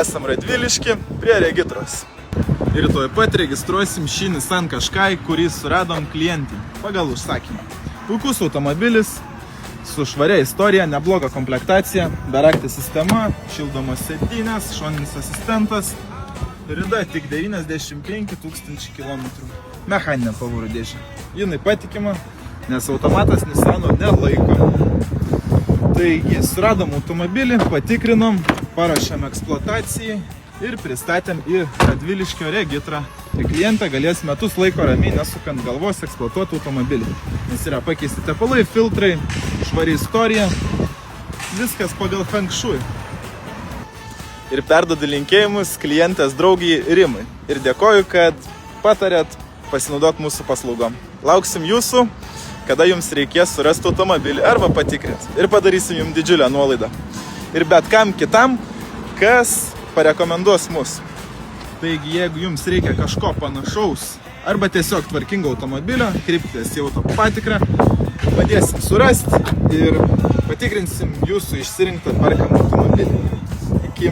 Esam Radviliški prie regitros. Ir tuoj pat registruosim šį Nissan Qashqai, kurį suradom klientį pagal užsakymą. Puikus automobilis, su švaria istorija, nebloga komplektacija, beraktė sistema, šildomos sėdynės, šoninis asistentas. Rida tik 95 000 kilometrų. Mechaninė pavarų dėžė. Jinai patikima, nes automatas Nissano nelaiko. Taigi, suradom automobilį, patikrinom, parašėm eksploatacijai ir pristatėm į Radviliškio regitrą. Tai klientą galės metus laiko ramiai, nesukant galvos, eksploatuoti automobilį. Nes yra pakeisti tepalai, filtrai, švari istorija, viskas pagal Feng Shui. Ir perdodu linkėjimus klientės draugijai Rimai. Ir dėkoju, kad patarėt pasinaudoti mūsų paslaugom. Lauksim jūsų, kada jums reikės surasti automobilį arba patikrinti. Ir padarysim jums didžiulę nuolaidą. Ir bet kam kitam, kas parekomenduos mus. Taigi, jeigu jums reikia kažko panašaus arba tiesiog tvarkingo automobilio, kreipkitės į auto patikrą, padėsim surasti ir patikrinsim jūsų išsirinktą perkamą automobilį. Iki.